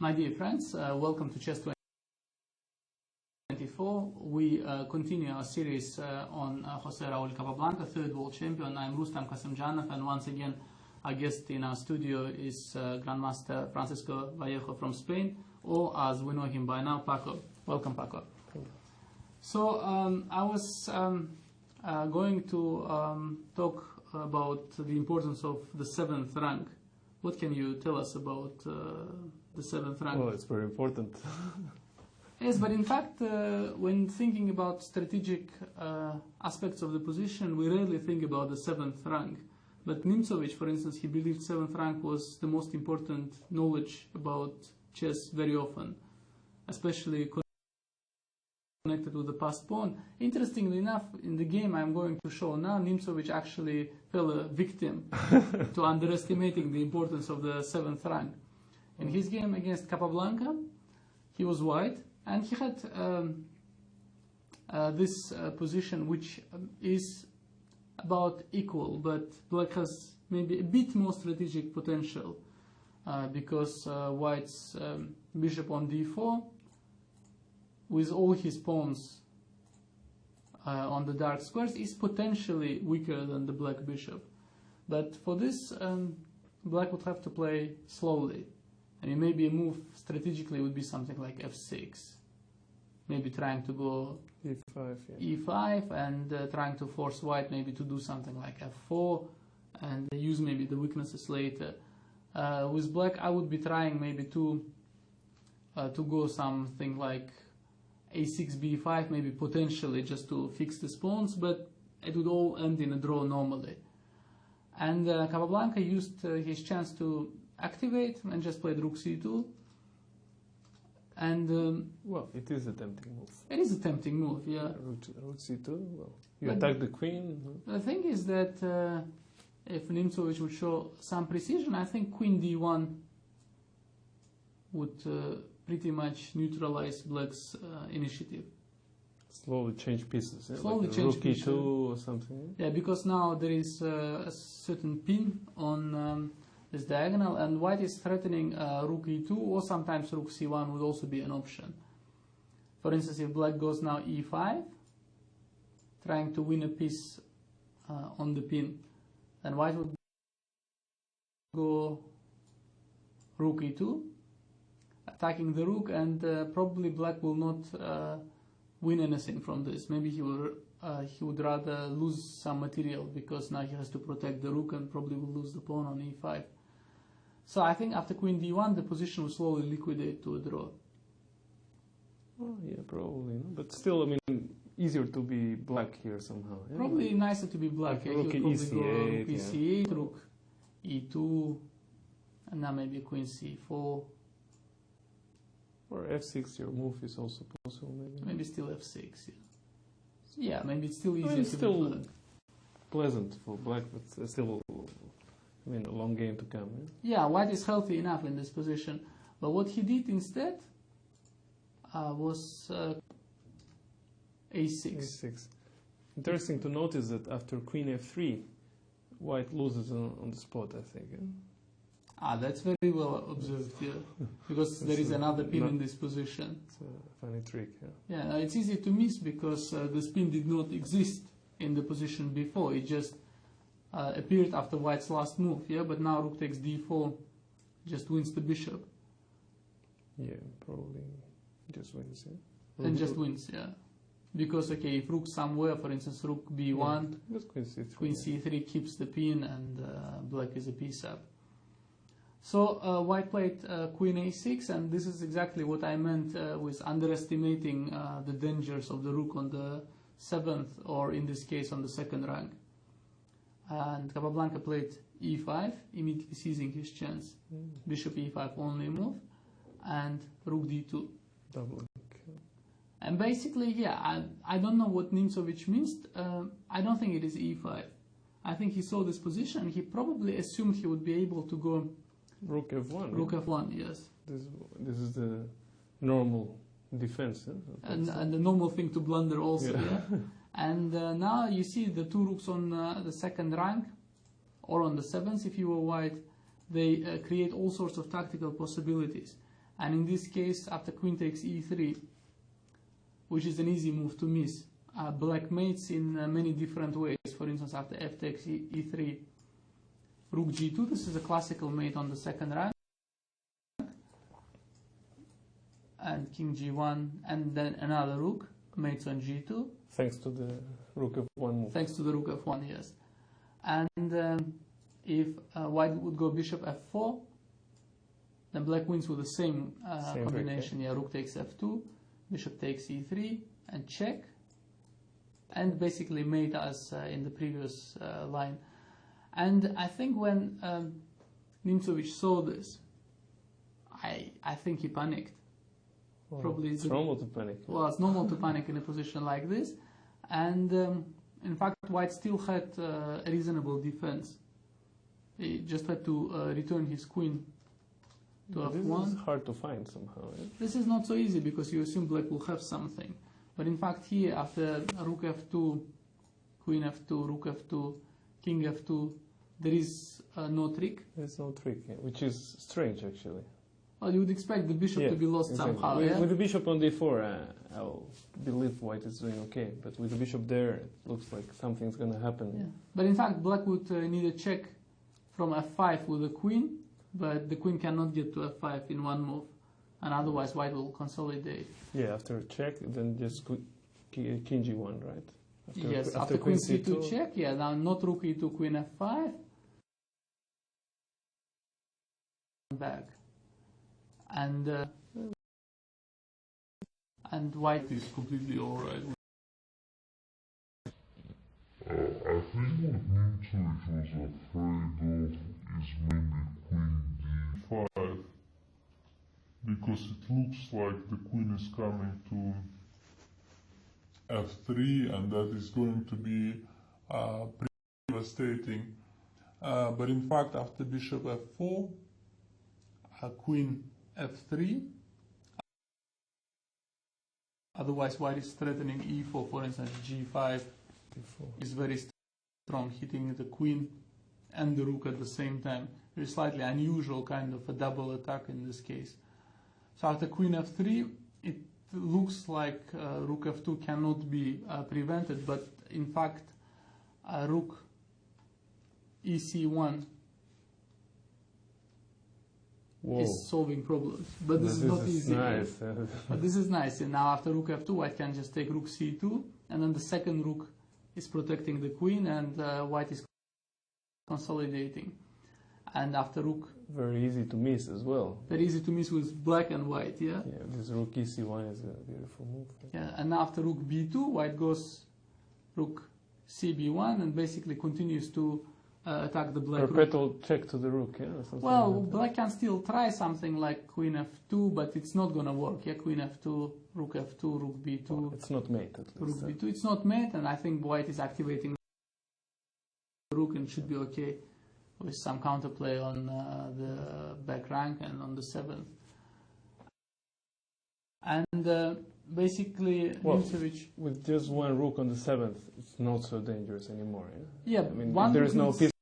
My dear friends, welcome to Chess 24. We continue our series on Jose Raul Capablanca, third world champion. I'm Rustam Kasimjanov, and once again our guest in our studio is Grandmaster Francisco Vallejo from Spain, or as we know him by now, Paco. Welcome, Paco. So I was going to talk about the importance of the 7th rank. What can you tell us about the 7th rank? Well, it's very important. Yes, but in fact, when thinking about strategic aspects of the position, we rarely think about the 7th rank. But Nimzowitsch, for instance, he believed 7th rank was the most important knowledge about chess very often, especially connected with the passed pawn. Interestingly enough, in the game I'm going to show now, Nimzowitsch actually fell a victim to underestimating the importance of the 7th rank. In his game against Capablanca, he was white, and he had this position which is about equal, but black has maybe a bit more strategic potential because white's bishop on d4 with all his pawns on the dark squares is potentially weaker than the black bishop. But for this, black would have to play slowly. I mean, maybe a move strategically would be something like f6. Maybe trying to go e5, yeah. e5 and trying to force white maybe to do something like f4 and use maybe the weaknesses later. With black, I would be trying maybe to go something like a6, b5, maybe potentially just to fix the pawns, but it would all end in a draw normally. And Capablanca used his chance to activate and just played rook c2. And well, it is a tempting move. It is a tempting move, yeah. Rook c2. Well, you attack the queen. The thing is that if Nimzowitsch would show some precision, I think queen d1 would pretty much neutralize black's initiative. Slowly change pieces. Yeah? Slowly like change rook pieces. e2 or something. Yeah, because now there is a certain pin on this diagonal, and white is threatening rook e2, or sometimes rook c1 would also be an option. For instance, if black goes now e5, trying to win a piece on the pin, then white would go rook e2, attacking the rook, and probably black will not win anything from this. Maybe he would rather lose some material, because now he has to protect the rook and probably will lose the pawn on e5. So I think after queen d1, the position will slowly liquidate to a draw. Oh, yeah, probably. No? But still, I mean, easier to be black here somehow. Yeah? Probably nicer to be black. Like Yeah, rook he would probably go e8, rook e8, rook e2, and now maybe queen c4. Or f6, your move is also possible, maybe. Maybe still f6, yeah. Yeah, maybe it's still easier it's to still be black. pleasant for black, but still, I mean, a long game to come. Yeah, white is healthy enough in this position. But what he did instead was a6. a6. Interesting to notice that after queen f3, white loses on the spot, I think. Yeah? Ah, that's very well observed here, because there is another pin in this position. It's a funny trick, yeah. Yeah, it's easy to miss because the spin did not exist in the position before. It just appeared after white's last move, yeah, but now rook takes d4 just wins the bishop. Yeah, probably just wins, yeah. And just wins, yeah. Because, okay, if rook somewhere, for instance, rook b1, just queen c3. queen c3 keeps the pin, and black is a piece up. So white played queen a6, and this is exactly what I meant with underestimating the dangers of the rook on the 7th, or in this case on the 2nd rank. And Capablanca played e5, immediately seizing his chance. Bishop e5 only move, and rook d2. Double. And basically, yeah, I don't know what Nimzowitsch means. I don't think it is e5. I think he saw this position. He probably assumed he would be able to go rook f1. Rook f1, yes. This is the normal defense. And the normal thing to blunder also, yeah. And now you see the two rooks on the 2nd rank, or on the 7th if you were white, they create all sorts of tactical possibilities. And in this case, after queen takes e3, which is an easy move to miss, black mates in many different ways. For instance, after f takes e3, rook g2, this is a classical mate on the second rank, and king g1, and then another rook mates on g2. Thanks to the rook f1 move. Thanks to the rook f1, yes. And if white would go bishop f4, then black wins with the same combination. Trick, yeah, rook takes f2, bishop takes e3, and check, and basically mate as in the previous line. And I think when Nimzowitsch saw this, I think he panicked. Well, Probably it's normal to panic. Well, it's normal to panic in a position like this, and in fact, white still had a reasonable defense. He just had to return his queen to f1. This is hard to find somehow. Yeah? This is not so easy because you assume black will have something. But in fact here, after rook f2, queen f2, rook f2, king f2, there is no trick. There's no trick, yeah, which is strange actually. Well, you would expect the bishop to be lost exactly. somehow. With the bishop on d4, I'll believe white is doing okay. But with the bishop there, it looks like something's going to happen. Yeah. But in fact, black would need a check from f5 with the queen, but the queen cannot get to f5 in one move, and otherwise white will consolidate. Yeah, after a check, then just king g1, right? Yes, after queen c2 check, yeah, now not rook e2, queen f5, back. And white is completely alright. I think what Nimzowitsch was afraid of is maybe queen d5, because it looks like the queen is coming to f3, and that is going to be pretty devastating. But in fact, after bishop f4, queen f3, otherwise white is threatening e4, for instance, g5 is very strong, hitting the queen and the rook at the same time. Very slightly unusual kind of a double attack in this case. So after queen f3, it looks like rook f2 cannot be prevented, but in fact rook ec1 is solving problems. But this is not easy. Nice. But this is nice. And now after rook f2, white can just take rook c2, and then the second rook is protecting the queen, and white is consolidating. And after rook... Very easy to miss as well. Very easy to miss with black and white, yeah? Yeah, this rook ec1 is a beautiful move. Yeah, and after rook b2, white goes rook cb1 and basically continues to attack the black Perpetual rook. check to the rook, yeah? Well, like black can still try something like queen f2, but it's not going to work. Yeah, queen f2, rook b2. Well, it's not mate, at least. Rook b2, it's not mate, and I think white is activating the rook and should be okay with some counterplay on the back rank and on the 7th. And basically, well, Nimzowitsch, with just one rook on the 7th, it's not so dangerous anymore. Yeah, yeah, I mean, one there is no pieces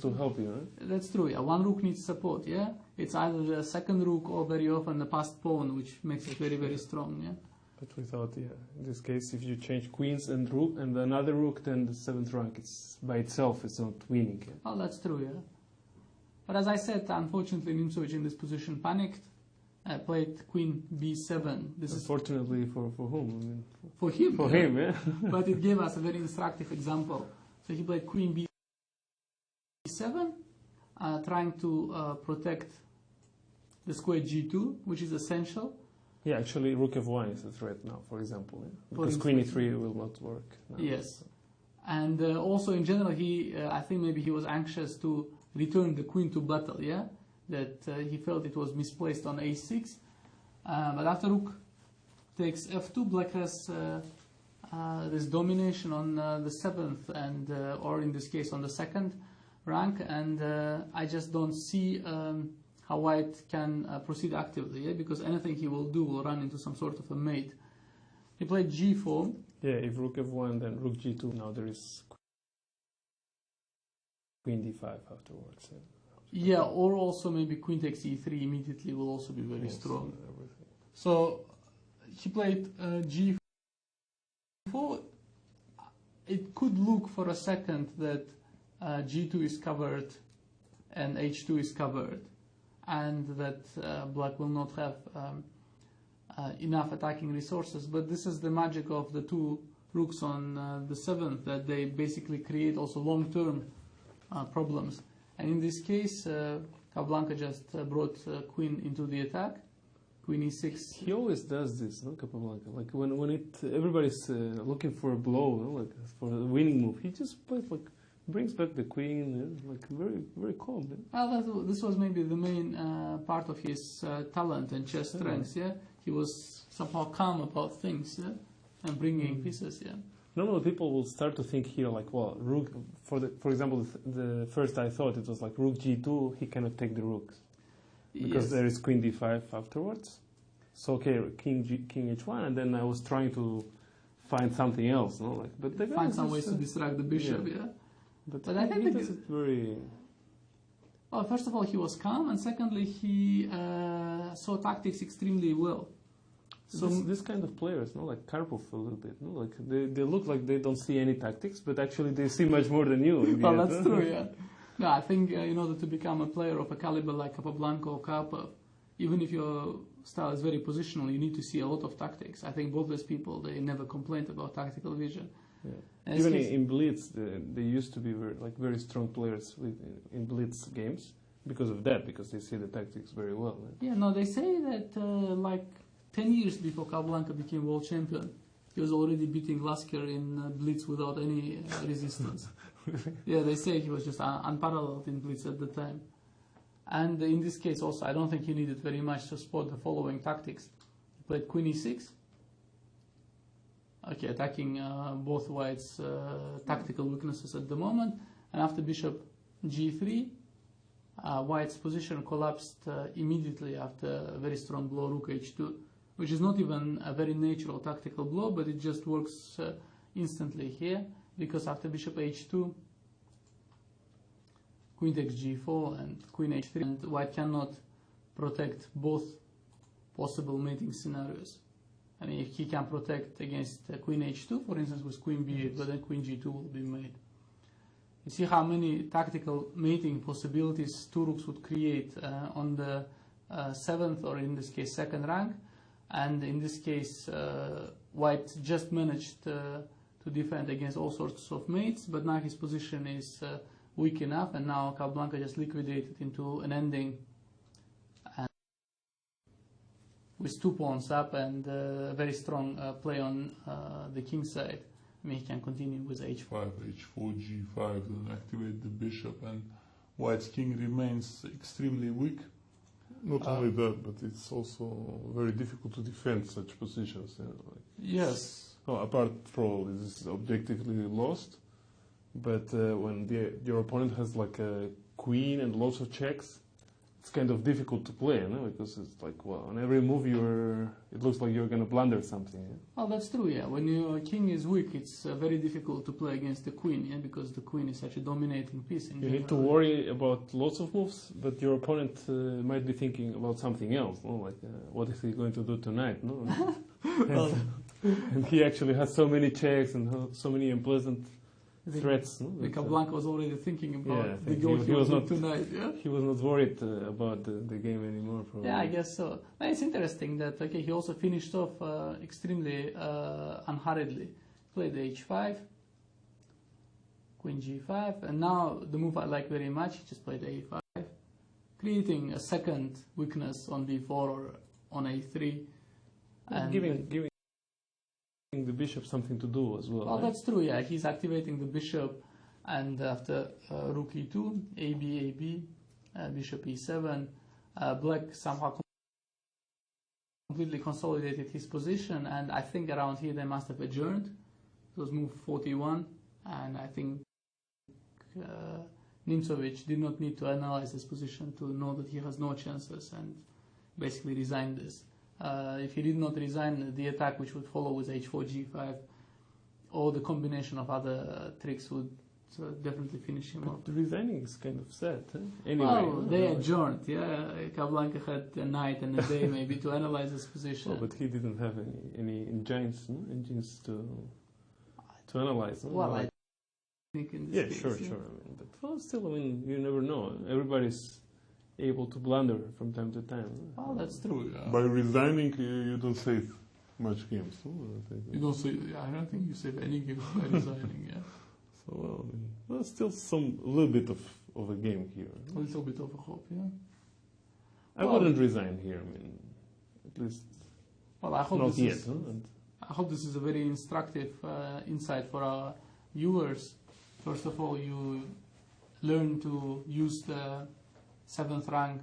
to help you. Huh? That's true. Yeah, one rook needs support. Yeah, it's either the second rook or very often the passed pawn, which makes it very, very strong. Yeah. But without, yeah, in this case, if you change queens and rook and another rook, then the 7th rank, it's by itself, it's not winning. Yeah? Oh, that's true. Yeah. But as I said, unfortunately, Nimzowitsch in this position panicked. Played queen b7. This Unfortunately, for whom? I mean, for him. For him, yeah. But it gave us a very instructive example. So he played queen b7, trying to protect the square g2, which is essential. Yeah, actually, rook f1 is a threat now, for example, yeah? Because queen e3 will not work now. Yes, and also in general, I think maybe he was anxious to return the queen to battle. Yeah. That he felt it was misplaced on a6, but after rook takes f2, black has this domination on the 7th and or in this case on the 2nd rank, and I just don't see how white can proceed actively, yeah? Because anything he will do will run into some sort of a mate. He played g4. Yeah, if rook f1, then rook g2. Now there is queen d5 afterwards. Yeah. Yeah, or also maybe queen takes e3 immediately will also be very strong. So he played g4. It could look for a second that g2 is covered and h2 is covered, and that black will not have enough attacking resources. But this is the magic of the two rooks on the 7th, that they basically create also long-term problems. And in this case, Capablanca just brought queen into the attack, queen e6. He always does this, no, Capablanca. Like when everybody's looking for a blow, no, like for a winning move, he just brings back the queen, like very very calm. Yeah? Well, this was maybe the main part of his talent and chess strengths. Yeah, he was somehow calm about things. Yeah, and bringing pieces. Yeah. Normally, people will start to think here, like, well, rook. For example, the first I thought it was like rook g2. He cannot take the rooks because there is queen d5 afterwards. So okay, king h1, and then I was trying to find something else, no, like, but the find some ways to distract the bishop. Yeah. But I think it's very. Well, first of all, he was calm, and secondly, he saw tactics extremely well. So this kind of players, no, like Karpov a little bit, no, like they look like they don't see any tactics, but actually they see much more than you. Well, that's true, yeah. No, I think in order to become a player of a caliber like Capablanca or Karpov, even if your style is very positional, you need to see a lot of tactics. I think both those people, they never complained about tactical vision. Yeah. Even in Blitz, they used to be very strong players in Blitz games because of that, because they see the tactics very well. Right? Yeah, no, they say that 10 years before Capablanca became world champion, he was already beating Lasker in Blitz without any resistance. Yeah, they say he was just unparalleled in Blitz at the time. And in this case also, I don't think he needed very much to spot the following tactics. He played queen e6. Okay, attacking both whites' tactical weaknesses at the moment. And after bishop g3, white's position collapsed immediately after a very strong blow, rook h2, which is not even a very natural tactical blow, but it just works instantly here, because after bishop h2, queen takes g4 and queen h3, and white cannot protect both possible mating scenarios. I mean, he can protect against queen h2, for instance, with queen b8, but then queen g2 will be made. You see how many tactical mating possibilities two rooks would create on the 7th, or in this case 2nd rank. And in this case, white just managed to defend against all sorts of mates, but now his position is weak enough, and now Capablanca just liquidated into an ending and with 2 pawns up and a very strong play on the king side. I mean, he can continue with h5, h4, g5, then activate the bishop, and white's king remains extremely weak. Not only that, but it's also very difficult to defend such positions. You know, like, yes. well, apart probably this is objectively lost, but when your opponent has like a queen and lots of checks, it's kind of difficult to play, you know, because it's like, well, on every move it looks like you're going to blunder something. Yeah? Well, that's true, yeah. When your king is weak, it's very difficult to play against the queen, yeah, because the queen is such a dominating piece. You need to worry about lots of moves, but your opponent might be thinking about something else, no? Like, what is he going to do tonight? No? And he actually has so many checks and so many unpleasant threats. No? Capablanca was already thinking about the goal he was not tonight. Yeah? He was not worried about the game anymore. Probably. Yeah, I guess so. But it's interesting that he also finished off extremely unhurriedly. Played h5, queen g5, and now the move I like very much. He just played a5, creating a second weakness on b4 or on a3, and giving the bishop something to do as well. Well, right? That's true, yeah. He's activating the bishop, and after rook e2, ab, bishop e7, black somehow completely consolidated his position, and I think around here they must have adjourned. It was move 41, and I think Nimzovich did not need to analyze his position to know that he has no chances, and basically resigned this. If he did not resign, the attack which would follow with h4, g5, or the combination of other tricks would definitely finish him off. But resigning is kind of sad. Huh? Anyway, Well, they adjourned. Yeah, Capablanca had a night and a day maybe to analyze this position. But he didn't have any engines, no? Engines to analyze. No? Well, Like, I think in this case, sure. I mean, but well, still, I mean, you never know. Everybody's able to blunder from time to time. Well, that's true. Yeah. By resigning, you don't save much games. No? I think. You don't say. I don't think you save any games by resigning. Yeah. So well, I mean, there's still a little bit of a game here. A little bit of a hope. Yeah. I wouldn't resign here. I mean, at least Well, I hope not this yet. is. Huh? And I hope this is a very instructive insight for our viewers. First of all, you learn to use the 7th rank,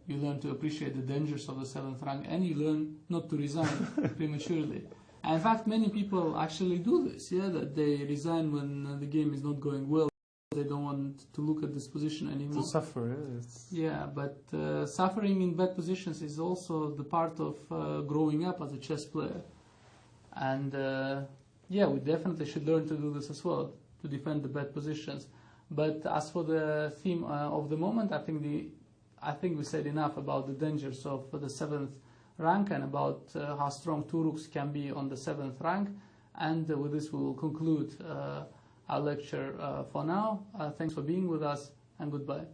you learn to appreciate the dangers of the 7th rank, and you learn not to resign prematurely. And in fact, many people actually do this, that they resign when the game is not going well. They don't want to look at this position anymore. to suffer, But suffering in bad positions is also the part of growing up as a chess player. And we definitely should learn to do this as well, to defend the bad positions. But as for the theme of the moment, I think we said enough about the dangers of the 7th rank and about how strong two rooks can be on the 7th rank. And with this, we will conclude our lecture for now. Thanks for being with us, and goodbye.